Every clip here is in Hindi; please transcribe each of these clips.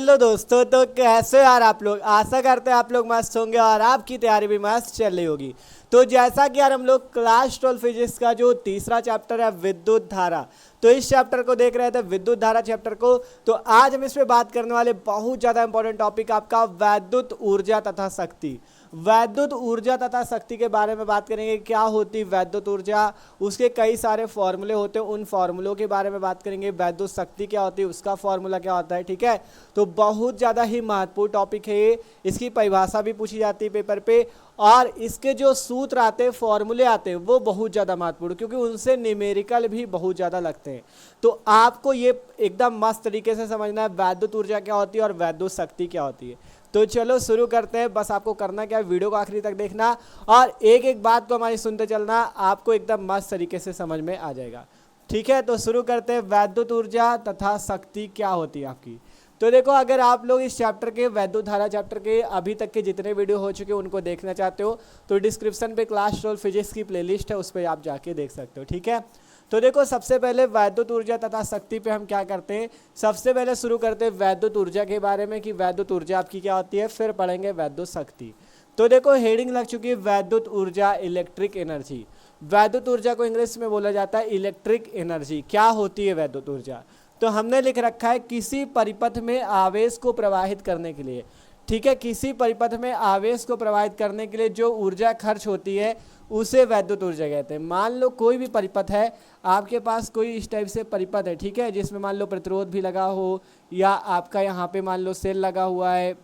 हेलो दोस्तों, तो कैसे यार आप लोग। आशा करते हैं आप लोग मस्त होंगे और आपकी तैयारी भी मस्त चल रही होगी। तो जैसा कि यार हम लोग क्लास 12 फिजिक्स का जो तीसरा चैप्टर है विद्युत धारा, तो इस चैप्टर को देख रहे थे, विद्युत धारा चैप्टर को। तो आज हम इस पे बात करने वाले बहुत ज़्यादा इंपॉर्टेंट टॉपिक आपका वैद्युत ऊर्जा तथा शक्ति। वैद्युत ऊर्जा तथा शक्ति के बारे में बात करेंगे। क्या होती वैद्युत ऊर्जा, उसके कई सारे फॉर्मूले होते हैं, उन फॉर्मूलों के बारे में बात करेंगे। वैद्युत शक्ति क्या होती है, उसका फॉर्मूला क्या होता है। ठीक है, तो बहुत ज़्यादा ही महत्वपूर्ण टॉपिक है ये। इसकी परिभाषा भी पूछी जाती है पेपर पे, और इसके जो सूत्र आते हैं, फॉर्मूले आते हैं, वो बहुत ज़्यादा महत्वपूर्ण, क्योंकि उनसे न्यूमेरिकल भी बहुत ज़्यादा लगते हैं। तो आपको ये एकदम मस्त तरीके से समझना है वैद्युत ऊर्जा क्या होती है और वैद्युत शक्ति क्या होती है। तो चलो शुरू करते हैं। बस आपको करना क्या है, वीडियो को आखिरी तक देखना और एक एक बात को हमारी सुनते चलना, आपको एकदम मस्त तरीके से समझ में आ जाएगा। ठीक है, तो शुरू करते हैं। वैद्युत ऊर्जा तथा शक्ति क्या होती है आपकी। तो देखो, अगर आप लोग इस चैप्टर के वैद्युत धारा चैप्टर के अभी तक के जितने वीडियो हो चुके हैं उनको देखना चाहते हो, तो डिस्क्रिप्शन पे क्लास 12 फिजिक्स की प्लेलिस्ट है, उस पर आप जाके देख सकते हो। ठीक है, तो देखो, सबसे पहले वैद्युत ऊर्जा तथा शक्ति पे हम क्या करते हैं। सबसे पहले शुरू करते हैं वैद्युत ऊर्जा के बारे में कि वैद्युत ऊर्जा आपकी क्या होती है, फिर पढ़ेंगे वैद्युत शक्ति। तो देखो, हेडिंग लग चुकी है वैद्युत ऊर्जा, इलेक्ट्रिक एनर्जी। वैद्युत ऊर्जा को इंग्लिश में बोला जाता है इलेक्ट्रिक एनर्जी। क्या होती है वैद्युत ऊर्जा, तो हमने लिख रखा है किसी परिपथ में आवेश को प्रवाहित करने के लिए। ठीक है, किसी परिपथ में आवेश को प्रवाहित करने के लिए जो ऊर्जा खर्च होती है उसे वैद्युत ऊर्जा कहते हैं। मान लो कोई भी परिपथ है, आपके पास कोई इस टाइप से परिपथ है, ठीक है, जिसमें मान लो प्रतिरोध भी लगा हो, या आपका यहाँ पे मान लो सेल लगा हुआ है,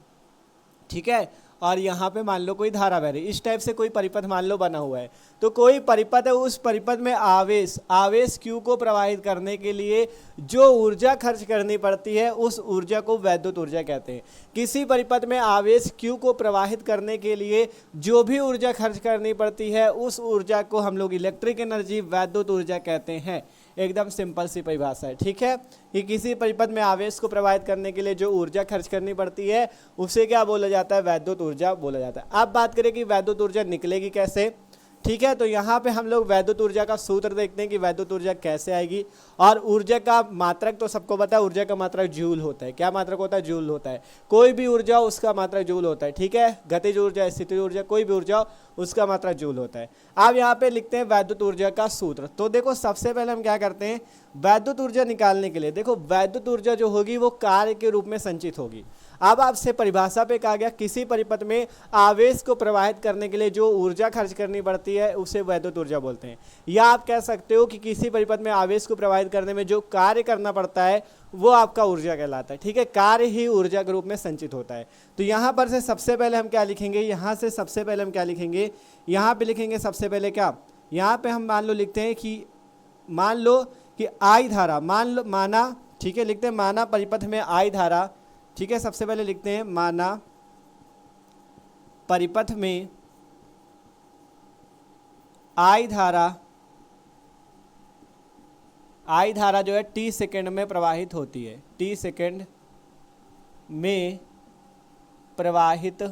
ठीक है, और यहाँ पे मान लो कोई धारा बह रही, इस टाइप से कोई परिपथ मान लो बना हुआ है। तो कोई परिपथ है, उस परिपथ में आवेश Q को प्रवाहित करने के लिए जो ऊर्जा खर्च करनी पड़ती है उस ऊर्जा को वैद्युत ऊर्जा कहते हैं। किसी परिपथ में आवेश Q को प्रवाहित करने के लिए जो भी ऊर्जा खर्च करनी पड़ती है उस ऊर्जा को हम लोग इलेक्ट्रिक एनर्जी, वैद्युत ऊर्जा कहते हैं। एकदम सिंपल सी परिभाषा है। ठीक है, कि किसी परिपथ में आवेश को प्रवाहित करने के लिए जो ऊर्जा खर्च करनी पड़ती है उसे क्या बोला जाता है, वैद्युत ऊर्जा बोला जाता है। अब बात करें कि वैद्युत ऊर्जा निकलेगी कैसे। ठीक है, तो यहाँ पे हम लोग वैद्युत ऊर्जा का सूत्र देखते हैं कि वैद्युत ऊर्जा कैसे आएगी। और ऊर्जा का मात्रक तो सबको पता है, ऊर्जा का मात्रक जूल होता है। क्या मात्रक होता है, जूल होता है। कोई भी ऊर्जा उसका मात्रक जूल होता है। ठीक है, गतिज ऊर्जा, स्थितिज ऊर्जा, कोई भी ऊर्जा उसका मात्रक जूल होता है। अब यहाँ पे लिखते हैं वैद्युत ऊर्जा का सूत्र। तो देखो, सबसे पहले हम क्या करते हैं, वैद्युत ऊर्जा निकालने के लिए देखो, वैद्युत ऊर्जा जो होगी वो कार्य के रूप में संचित होगी। अब आपसे परिभाषा पे कहा गया किसी परिपथ में आवेश को प्रवाहित करने के लिए जो ऊर्जा खर्च करनी पड़ती है उसे वैद्युत ऊर्जा बोलते हैं। या आप कह सकते हो कि किसी परिपथ में आवेश को प्रवाहित करने में जो कार्य करना पड़ता है वो आपका ऊर्जा कहलाता है। ठीक है, कार्य ही ऊर्जा के रूप में संचित होता है। तो यहाँ पर से सबसे पहले हम क्या लिखेंगे, यहाँ से सबसे पहले हम क्या लिखेंगे, यहाँ पे लिखेंगे सबसे पहले क्या, यहाँ पे हम मान लो लिखते हैं कि मान लो कि आई धारा, माना, ठीक है, लिखते हैं माना परिपथ में आई धारा। ठीक है, सबसे पहले लिखते हैं माना परिपथ में आई धारा जो है t सेकेंड में प्रवाहित होती है, t सेकेंड में प्रवाहित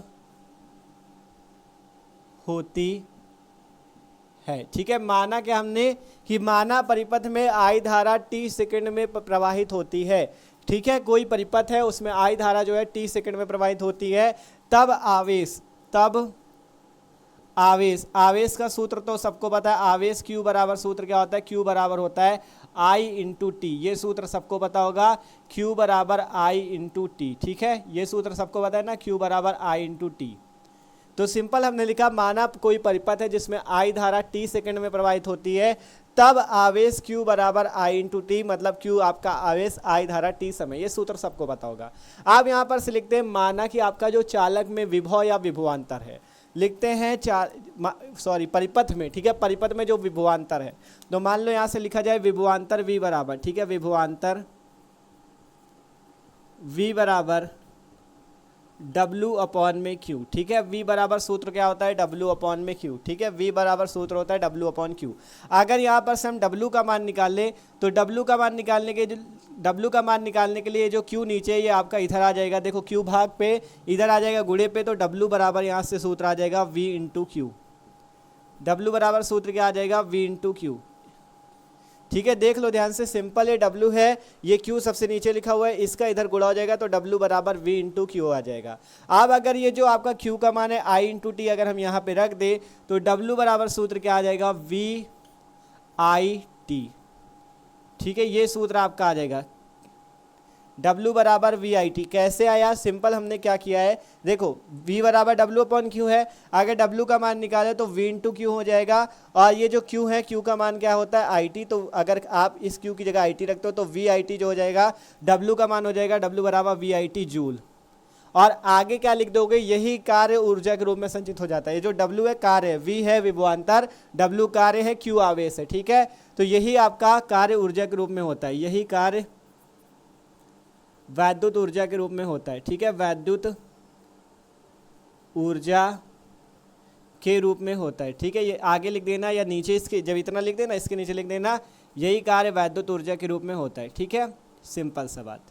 होती है। ठीक है, माना क्या हमने कि माना परिपथ में आई धारा t सेकेंड में प्रवाहित होती है। ठीक है, कोई परिपथ है उसमें आई धारा जो है t सेकेंड में प्रवाहित होती है। तब आवेश का सूत्र तो सबको पता है, आवेश Q बराबर सूत्र क्या होता है, Q बराबर होता है I इंटू टी। ये सूत्र सबको पता होगा, Q बराबर I इंटू टी। ठीक है, ये सूत्र सबको पता है ना, Q बराबर I इंटू टी। तो सिंपल हमने लिखा, माना कोई परिपथ है जिसमें आई धारा t सेकेंड में प्रवाहित होती है, तब आवेश Q बराबर I इंटू टी, मतलब Q आपका आवेश, आई धारा t समय। ये सूत्र सबको पता होगा। अब यहाँ पर से लिखते हैं माना कि आपका जो चालक में विभव या विभवांतर है, लिखते हैं परिपथ में। ठीक है, परिपथ में जो विभवांतर है, तो मान लो यहाँ से लिखा जाए विभवांतर V बराबर, ठीक है, विभवांतर V बराबर W अपॉन में Q। ठीक है, V बराबर सूत्र क्या होता है, W अपॉन में Q। ठीक है, V बराबर सूत्र होता है W अपॉन Q। अगर यहाँ पर से हम W का मान निकाल लें तो W का मान निकालने के लिए जो Q नीचे ये आपका इधर आ जाएगा। देखो, Q भाग पे इधर आ जाएगा गुणे पे, तो W बराबर यहाँ से सूत्र आ जाएगा V इंटू Q। W बराबर सूत्र क्या आ जाएगा, V इंटू Q। ठीक है, देख लो ध्यान से, सिंपल ये W है, ये Q सबसे नीचे लिखा हुआ है, इसका इधर गुणा हो जाएगा तो W बराबर V इंटू क्यू आ जाएगा। अब अगर ये जो आपका Q का मान है I इंटू टी अगर हम यहाँ पे रख दे तो W बराबर सूत्र क्या आ जाएगा, V I T। ठीक है, ये सूत्र आपका आ जाएगा W बराबर वी आई टी। कैसे आया, सिंपल हमने क्या किया है, देखो V बराबर W अपॉन क्यू है, अगर W का मान निकाले तो V इंटू क्यू हो जाएगा, और ये जो Q है Q का मान क्या होता है आई टी, तो अगर आप इस Q की जगह आई टी रखते हो तो वी आई टी जो हो जाएगा W का मान हो जाएगा W बराबर वी आई टी जूल। और आगे क्या लिख दोगे, यही कार्य ऊर्जा के रूप में संचित हो जाता है। ये जो W है कार्य है, V है विभवांतर, W कार्य है, Q आवेश है। ठीक है, तो यही आपका कार्य ऊर्जा के रूप में होता है, यही कार्य वैद्युत ऊर्जा के रूप में होता है। ठीक है, वैद्युत ऊर्जा के रूप में होता है। ठीक है, ये आगे लिख देना या नीचे, इसके जब इतना लिख देना इसके नीचे लिख देना, यही कार्य वैद्युत ऊर्जा के रूप में होता है। ठीक है, सिंपल सा बात,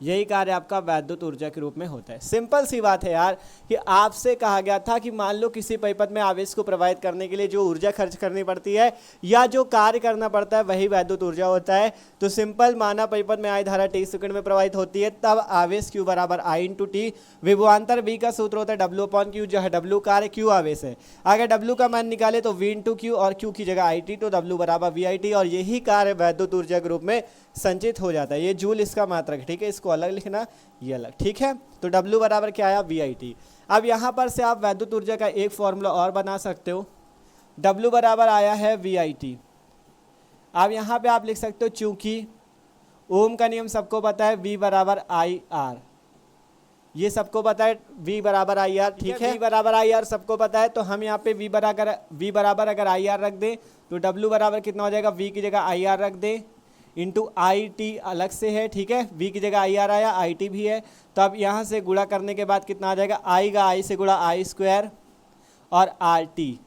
यही कार्य आपका वैद्युत ऊर्जा के रूप में होता है। सिंपल सी बात है यार, कि आपसे कहा गया था कि मान लो किसी परिपथ में आवेश को प्रवाहित करने के लिए जो ऊर्जा खर्च करनी पड़ती है या जो कार्य करना पड़ता है वही वैद्युत ऊर्जा होता है। तो सिंपल माना परिपथ में आई धारा टी सेकंड में प्रवाहित होती है, तब आवेश Q बराबर I इंटू टी, विभवांतर V का सूत्र होता है W अपॉन क्यू, जो है W कार्य Q आवेश है। अगर W का मान निकाले तो V इंटू क्यू और Q की जगह आई टी, तो W बराबर वी आई टी, और यही कार्य वैद्युत ऊर्जा के रूप में संचित हो जाता है। ये जूल इसका मात्रक है। ठीक है, इसको अलग लिखना, ये अलग। ठीक है, तो W बराबर क्या आया, वी आई टी। अब यहाँ पर से आप वैद्युत ऊर्जा का एक फॉर्मूला और बना सकते हो, W बराबर आया है वी आई टी। अब यहाँ पे आप लिख सकते हो, चूंकि ओम का नियम सबको पता है, V बराबर आई आर, ये सबको पता है, V बराबर आई आर। ठीक है, V बराबर आई आर सबको पता है, तो हम यहाँ पे V बराबर अगर आई आर रख दें तो W बराबर कितना हो जाएगा, V की जगह आई आर रख दें इंटू आई टी अलग से है। ठीक है, V की जगह आई आर आया, आई टी भी है, तो अब यहाँ से गुणा करने के बाद कितना आ जाएगा, आई का आई से गुणा आई स्क्वायर और आर टी,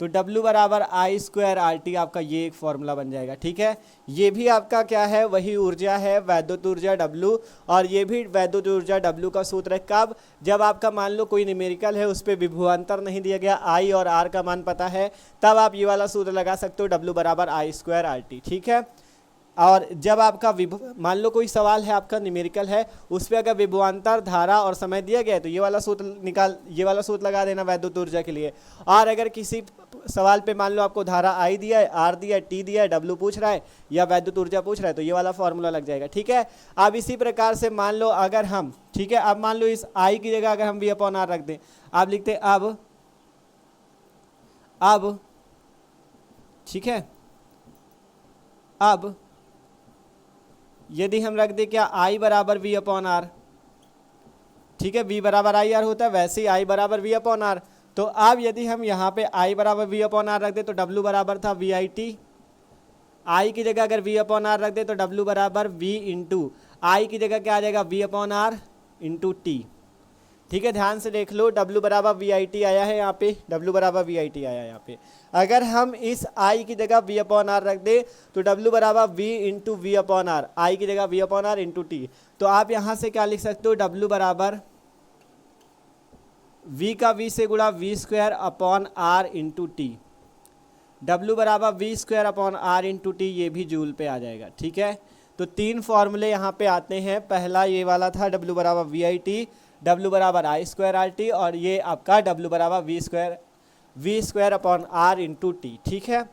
तो W बराबर आई स्क्वायर आर टी आपका ये एक फॉर्मूला बन जाएगा। ठीक है, ये भी आपका क्या है, वही ऊर्जा है वैद्युत ऊर्जा W, और ये भी वैद्युत ऊर्जा W का सूत्र है। कब, जब आपका मान लो कोई न्यूमेरिकल है उस पर विभवांतर नहीं दिया गया, I और R का मान पता है, तब आप ये वाला सूत्र लगा सकते हो, W बराबर आई स्क्वायर आर टी। ठीक है, और जब आपका मान लो कोई सवाल है आपका न्यूमेरिकल है, उस पर अगर विभवांतर, धारा और समय दिया गया है तो ये वाला सूत्र लगा देना वैद्युत ऊर्जा के लिए। और अगर किसी सवाल पे मान लो आपको धारा आई दिया है, आर दिया है, टी दिया है, W पूछ रहा है या वैद्युत ऊर्जा पूछ रहा है, तो ये वाला फॉर्मूला लग जाएगा। ठीक है, अब इसी प्रकार से मान लो अगर हम, ठीक है, अब मान लो इस आई की जगह अगर हम V अपॉन आर रख दें, आप लिखते हैं अब ठीक है, अब यदि हम रख दे क्या, I बराबर V अपॉन आर। ठीक है, V बराबर आई आर होता है, वैसे ही I बराबर V अपॉन आर। तो अब यदि हम यहाँ पे I बराबर V अपॉन आर रख दे तो W बराबर था वी आई टी, I की जगह अगर V अपॉन आर रख दे तो W बराबर V इंटू आई की जगह क्या आ जाएगा, V upon R into T. ठीक है, ध्यान से देख लो, W बराबर वी आई टी आया है यहाँ पे, W बराबर वी आई टी आया है यहाँ पे। अगर हम इस I की जगह V अपॉन आर रख दे तो W बराबर V into V upon R, I की जगह V upon R into T. तो आप यहाँ से क्या लिख सकते हो, W बराबर V का V से गुणा V square upon R into T, W बराबर V square upon R into T, ये भी जूल पे आ जाएगा। ठीक है, तो तीन फॉर्मूले यहाँ पे आते हैं। पहला ये वाला था W बराबर वी आई टी, W बराबर आई स्क्वायर आर टी, और ये आपका W बराबर V square upon R into T. ठीक है,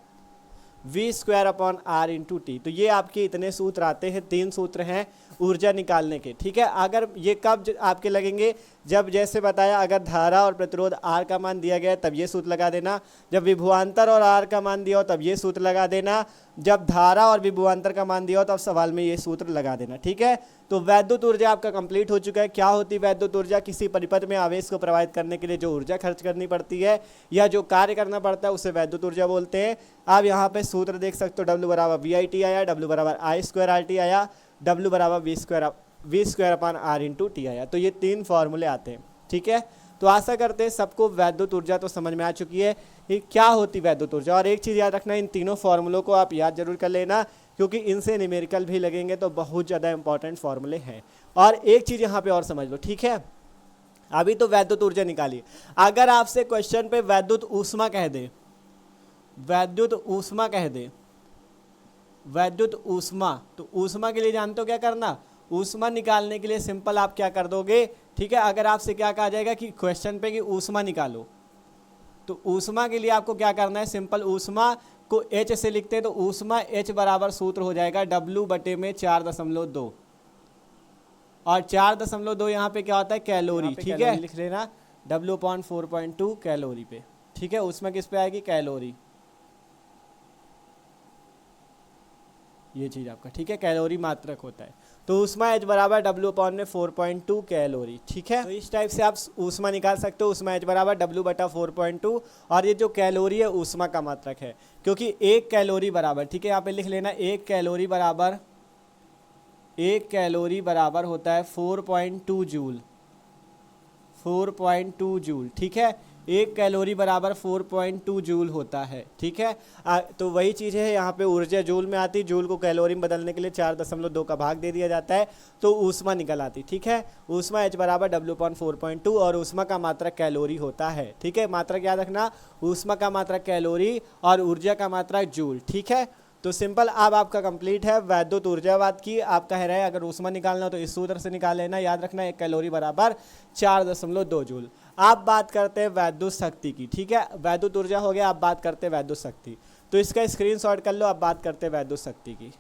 V square upon R into T. तो ये आपके इतने सूत्र आते हैं, तीन सूत्र हैं ऊर्जा निकालने के। ठीक है, अगर ये कब आपके लगेंगे, जब जैसे बताया अगर धारा और प्रतिरोध R का मान दिया गया तब ये सूत्र लगा देना, जब विभवांतर और R का मान दिया हो तब ये सूत्र लगा देना, जब धारा और विभवांतर का मान दिया हो तब सवाल में ये सूत्र लगा देना। ठीक है, तो वैद्युत ऊर्जा आपका कंप्लीट हो चुका है। क्या होती है वैद्युत ऊर्जा, किसी परिपथ में आवेश को प्रवाहित करने के लिए जो ऊर्जा खर्च करनी पड़ती है या जो कार्य करना पड़ता है उसे वैद्युत ऊर्जा बोलते हैं। आप यहाँ पे सूत्र देख सकते हो, W बराबर वी आई टी आया, W बराबर आई स्क्वायर आर टी आया, W बराबर V square upon R into T आया। तो ये तीन फॉर्मूले आते हैं। ठीक है, तो आशा करते हैं सबको वैद्युत ऊर्जा तो समझ में आ चुकी है कि क्या होती वैद्युत ऊर्जा। और एक चीज़ याद रखना, इन तीनों फॉर्मूलों को आप याद जरूर कर लेना, क्योंकि इनसे न्यूमेरिकल भी लगेंगे, तो बहुत ज़्यादा इंपॉर्टेंट फॉर्मूले हैं। और एक चीज़ यहाँ पे और समझ लो। ठीक है, अभी तो वैद्युत ऊर्जा निकाली, अगर आपसे क्वेश्चन पे वैद्युत ऊष्मा कह दे, वैद्युत ऊष्मा कह दे, वैद्युत ऊष्मा। तो ऊष्मा के लिए जानते हो क्या करना, ऊष्मा निकालने के लिए सिंपल आप क्या कर दोगे, ठीक है, अगर आपसे क्या कहा जाएगा कि क्वेश्चन पे कि ऊष्मा निकालो, तो ऊष्मा के लिए आपको क्या करना है, सिंपल ऊष्मा को H से लिखते हैं, तो ऊष्मा H बराबर सूत्र हो जाएगा W बटे में 4.2, और 4.2 यहाँ पे क्या होता है, कैलोरी, ठीक है, लिख लेना W/4.2 कैलोरी पे, ठीक है, उसमें किस पे आएगी, कैलोरी, ये चीज़ आपका, ठीक है, कैलोरी मात्रक होता है। तो ऊष्मा H बराबर W/4.2 कैलोरी, ठीक है। तो इस टाइप से आप ऊष्मा निकाल सकते हो, ऊष्मा H बराबर W/4.2, और ये जो कैलोरी है ऊष्मा का मात्रक है, क्योंकि 1 कैलोरी बराबर, ठीक है, यहाँ पे लिख लेना 1 कैलोरी बराबर होता है 4.2 जूल, 4.2 जूल, ठीक है, 1 कैलोरी बराबर 4.2 जूल होता है, ठीक है। तो वही चीज़ है, यहाँ पे ऊर्जा जूल में आती, जूल को कैलोरी में बदलने के लिए 4.2 का भाग दे दिया जाता है, तो ऊष्मा निकल आती, ठीक है। ऊष्मा H बराबर W/4.2, और ऊष्मा का मात्रक कैलोरी होता है, ठीक है, मात्रक याद रखना, ऊष्मा का मात्रक कैलोरी और ऊर्जा का मात्रक जूल, ठीक है। तो सिंपल अब आपका कंप्लीट है वैद्युत ऊर्जावाद की। आप कह रहे हैं अगर ऊष्मा निकालना हो तो इस सूत्र से निकाल लेना, याद रखना 1 कैलोरी बराबर 4.2 जूल। आप बात करते हैं वैद्युत शक्ति की, ठीक है, वैद्युत ऊर्जा हो गया, आप बात करते हैं वैद्युत शक्ति, तो इसका स्क्रीनशॉट कर लो, आप बात करते हैं वैद्युत शक्ति की।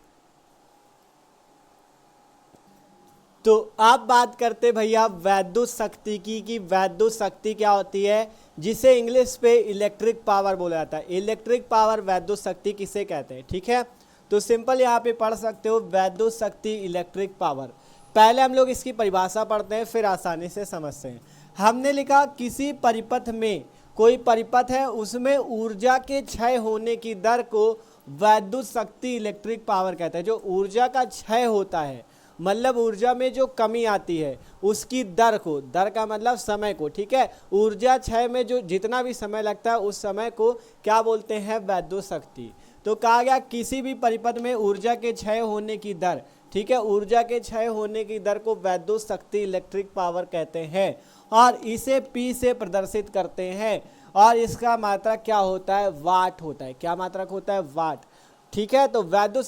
तो आप बात करते भैया वैद्युत शक्ति की, कि वैद्युत शक्ति क्या होती है, जिसे इंग्लिश पे इलेक्ट्रिक पावर बोला जाता है। इलेक्ट्रिक पावर वैद्युत शक्ति किसे कहते हैं, ठीक है। तो सिंपल यहाँ पे पढ़ सकते हो वैद्युत शक्ति इलेक्ट्रिक पावर। पहले हम लोग इसकी परिभाषा पढ़ते हैं, फिर आसानी से समझते हैं। हमने लिखा किसी परिपथ में, कोई परिपथ है उसमें ऊर्जा के क्षय होने की दर को वैद्युत शक्ति इलेक्ट्रिक पावर कहते हैं। जो ऊर्जा का क्षय होता है, मतलब ऊर्जा में जो कमी आती है उसकी दर को, दर का मतलब समय को, ठीक है, ऊर्जा क्षय में जो जितना भी समय लगता है उस समय को क्या बोलते हैं, वैद्युत शक्ति। तो कहा गया किसी भी परिपथ में ऊर्जा के क्षय होने की दर, ठीक है, ऊर्जा के क्षय होने की दर को वैद्युत शक्ति इलेक्ट्रिक पावर कहते हैं, और इसे P से प्रदर्शित करते हैं, और इसका मात्रक क्या होता है, वाट होता है। क्या मात्रक होता है, वाट, ठीक है। तो वैद्युत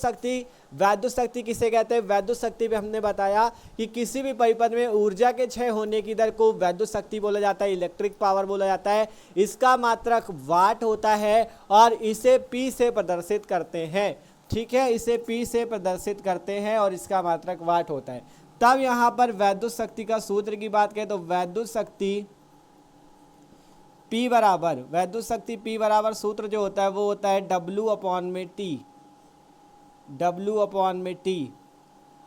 शक्ति किसे कहते हैं, वैद्युत शक्ति पे हमने बताया कि किसी भी परिपथ में ऊर्जा के क्षय होने की दर को वैद्युत शक्ति बोला जाता है, इलेक्ट्रिक पावर बोला जाता है। इसका मात्रक वाट होता है, और इसे P से प्रदर्शित करते हैं, ठीक है, इसे P से प्रदर्शित करते हैं, और इसका मात्रक वाट होता है। तब यहाँ पर वैद्युत शक्ति का सूत्र की बात करें तो वैद्युत शक्ति P बराबर सूत्र जो होता है वो होता है W/T,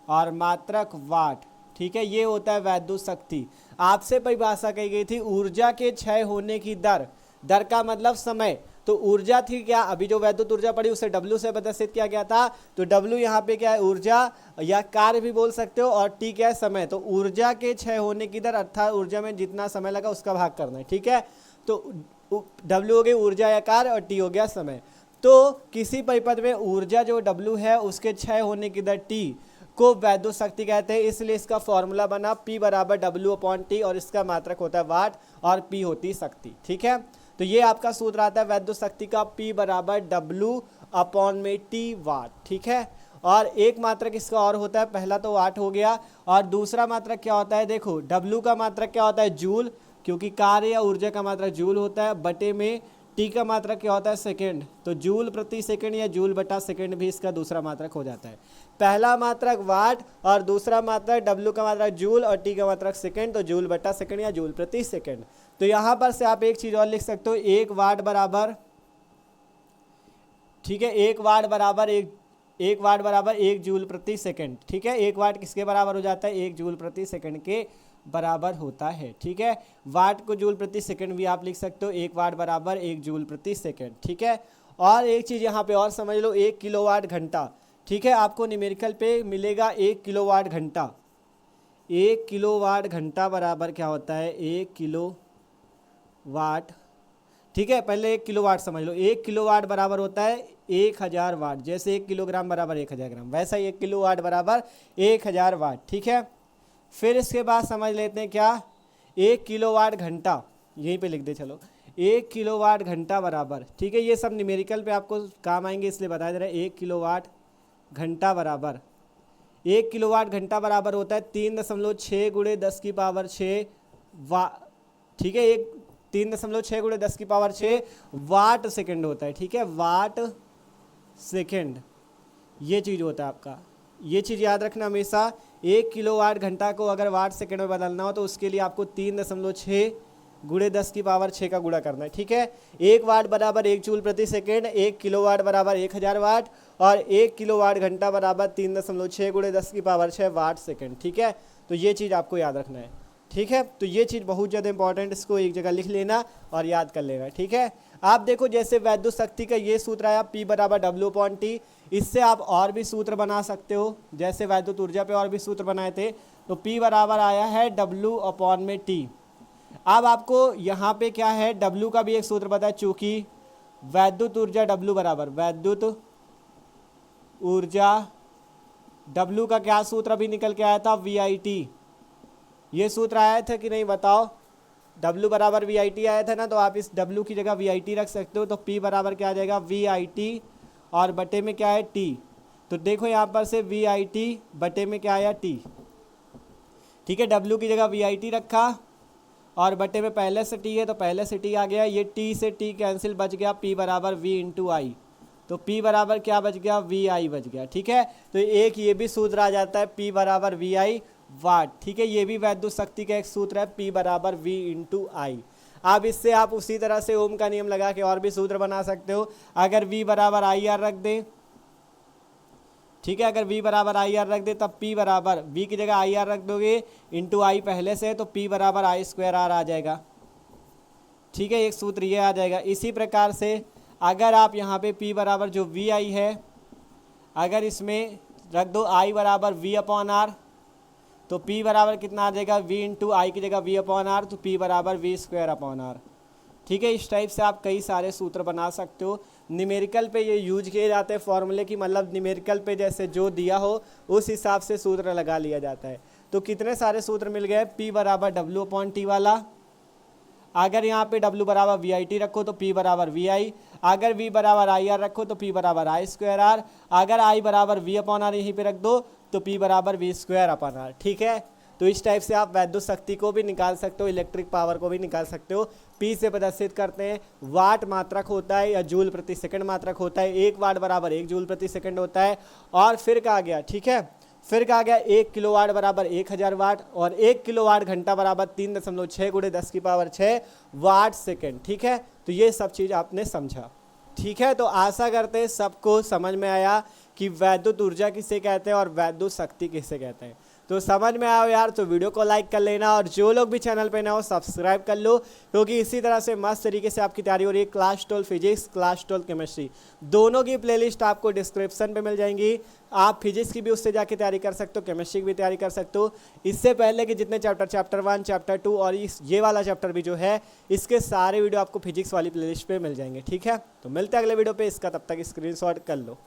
और मात्रक वाट, ठीक है, ये होता है वैद्युत शक्ति। आपसे परिभाषा कही गई थी ऊर्जा के क्षय होने की दर, दर का मतलब समय। तो ऊर्जा थी क्या, अभी जो वैद्युत ऊर्जा पड़ी उसे W से प्रदर्शित किया गया था, तो W यहाँ पे क्या है, ऊर्जा या कार्य भी बोल सकते हो, और T क्या है, समय। तो ऊर्जा के क्षय होने की दर अर्थात ऊर्जा में जितना समय लगा उसका भाग करना है, ठीक है। तो W हो गई ऊर्जा या कार्य, और T हो गया समय। तो किसी परिपथ में ऊर्जा जो W है उसके क्षय होने की दर T को वैद्युत शक्ति कहते हैं, इसलिए इसका फॉर्मूला बना P बराबर W/T, और इसका मात्रक होता है वाट, और P होती शक्ति, ठीक है। तो ये आपका सूत्र आता है वैद्युत शक्ति का, P बराबर W/T वाट, ठीक है। और एक मात्रक इसका और होता है, पहला तो वाट हो गया, और दूसरा मात्रक क्या होता है, देखो W का मात्रक क्या होता है, जूल, क्योंकि कार्य या ऊर्जा का मात्रक जूल होता है, बटे में T का मात्रक क्या होता है, सेकंड, तो जूल प्रति सेकंड या जूल बटा सेकंड भी इसका दूसरा मात्रक हो जाता है। पहला मात्रक वाट, और दूसरा मात्रक W का मात्रक जूल, और T का मात्रक सेकंड, तो जूल बटा सेकंड या जूल प्रति सेकंड। तो यहाँ पर से आप एक चीज़ और लिख सकते हो, 1 वाट बराबर, ठीक है, 1 वाट बराबर 1 जूल प्रति सेकंड, ठीक है। 1 वाट किसके बराबर हो जाता है, 1 जूल प्रति सेकंड के बराबर होता है, ठीक है। वाट को जूल प्रति सेकंड भी आप लिख सकते हो, 1 वाट बराबर 1 जूल प्रति सेकंड, ठीक है। और एक चीज़ यहाँ पे और समझ लो, 1 किलोवाट घंटा, ठीक है, आपको न्यूमेरिकल पे मिलेगा 1 किलोवाट घंटा। 1 किलोवाट घंटा बराबर क्या होता है, 1 किलोवाट, ठीक है, पहले 1 किलोवाट समझ लो। 1 किलोवाट बराबर होता है 1000 वाट, जैसे 1 किलोग्राम बराबर 1000 ग्राम, वैसा ही 1 किलोवाट बराबर 1000 वाट, ठीक है। फिर इसके बाद समझ लेते हैं क्या, 1 किलोवाट घंटा, यहीं पे लिख दे चलो, 1 किलोवाट घंटा बराबर, ठीक है, ये सब न्यूमेरिकल पे आपको काम आएंगे इसलिए बता दे रहे हैं, 1 किलोवाट घंटा बराबर 1 किलोवाट घंटा बराबर होता है 3.6 गुणे 10 की पावर 6 वा, ठीक है, एक 3.6 गुणे 10 की पावर 6 वाट सेकंड होता है, ठीक है, वाट सेकंड ये चीज़ होता है आपका। ये चीज़ याद रखना हमेशा, 1 किलोवाट घंटा को अगर वाट सेकंड में बदलना हो तो उसके लिए आपको 3.6 गुणे 10 की पावर 6 का गुणा करना है, ठीक है। 1 वाट बराबर 1 जूल प्रति सेकेंड, 1 किलोवाट बराबर 1000 वाट और 1 किलोवाट घंटा बराबर 3.6 गुणे 10 की पावर 6 वाट सेकंड, ठीक है। तो ये चीज़ आपको याद रखना है, ठीक है। तो ये चीज़ बहुत ज़्यादा इंपॉर्टेंट, इसको एक जगह लिख लेना और याद कर लेना, ठीक है। आप देखो जैसे वैद्युत शक्ति का ये सूत्र आया P बराबर W/T, इससे आप और भी सूत्र बना सकते हो, जैसे वैद्युत ऊर्जा पे और भी सूत्र बनाए थे। तो P बराबर आया है W/T। अब आपको यहाँ पे क्या है, W का भी एक सूत्र पता है, चूंकि वैद्युत ऊर्जा W बराबर वैद्युत ऊर्जा W का क्या सूत्र अभी निकल के आया था, VIT। ये सूत्र आया था कि नहीं बताओ, W बराबर VIT आया था ना, तो आप इस W की जगह VIT रख सकते हो। तो P बराबर क्या आ जाएगा, VIT और बटे में क्या है T। तो देखो यहाँ पर से VIT बटे में क्या आया T, ठीक है। W की जगह VIT रखा और बटे में पहले से T है तो पहले से T आ गया, ये T से T कैंसिल, बच गया P बराबर V इंटू आई। तो P बराबर क्या बच गया, VI बच गया, ठीक है। तो एक ये भी सूत्र आ जाता है P बराबर VI वाट, ठीक है। ये भी वैद्युत शक्ति का एक सूत्र है P बराबर V इंटू आई। अब इससे आप उसी तरह से ओम का नियम लगा के और भी सूत्र बना सकते हो। अगर V बराबर IR रख दें, ठीक है, अगर V बराबर IR रख दे तब P बराबर V की जगह IR रख दोगे इंटू आई पहले से, तो P बराबर I²R आ जाएगा, ठीक है। एक सूत्र ये आ जाएगा। इसी प्रकार से अगर आप यहाँ पे P बराबर जो VI है अगर इसमें रख दो I बराबर V/R, तो P बराबर कितना आ जाएगा, V इंटू आई की जगह V/R, तो P बराबर V²/R, ठीक है। इस टाइप से आप कई सारे सूत्र बना सकते हो। न्यूमेरिकल पे ये यूज किए जाते हैं फॉर्मूले की, मतलब न्यूमेरिकल पे जैसे जो दिया हो उस हिसाब से सूत्र लगा लिया जाता है। तो कितने सारे सूत्र मिल गए, P बराबर W/T वाला, अगर यहाँ पे W बराबर VIT रखो तो P बराबर VI, अगर V बराबर IR रखो तो P बराबर I²R, अगर I बराबर V/R यहीं पे रख दो तो P बराबर V²/R, ठीक है। तो इस टाइप से आप वैद्युत शक्ति को भी निकाल सकते हो, इलेक्ट्रिक पावर को भी निकाल सकते हो। P से प्रदर्शित करते हैं, वाट मात्रक होता है या जूल प्रति सेकंड मात्रक होता है। 1 वाट बराबर 1 जूल प्रति सेकंड होता है। और फिर कहा गया, ठीक है, फिर कहा गया 1 किलोवाट बराबर 1000 वाट और 1 किलोवाट घंटा बराबर 3.6 गुणे 10 की पावर 6 वाट सेकंड, ठीक है। तो ये सब चीज़ आपने समझा, ठीक है। तो आशा करते हैं सबको समझ में आया कि वैद्युत ऊर्जा किसे कहते हैं और वैद्युत शक्ति किसे कहते हैं। तो समझ में आओ यार, तो वीडियो को लाइक कर लेना और जो लोग भी चैनल पे ना हो सब्सक्राइब कर लो, क्योंकि इसी तरह से मस्त तरीके से आपकी तैयारी हो रही है। क्लास 12 फिजिक्स, क्लास 12 केमिस्ट्री, दोनों की प्लेलिस्ट आपको डिस्क्रिप्शन पे मिल जाएंगी। आप फिजिक्स की भी उससे जाके तैयारी कर सकते हो, केमिस्ट्री की भी तैयारी कर सकते हो। इससे पहले कि जितने चैप्टर 1, चैप्टर 2 और ये वाला चैप्टर भी जो है, इसके सारे वीडियो आपको फिजिक्स वाली प्लेलिस्ट पे मिल जाएंगे, ठीक है। तो मिलते हैं अगले वीडियो पे, इसका तब तक स्क्रीनशॉट कर लो।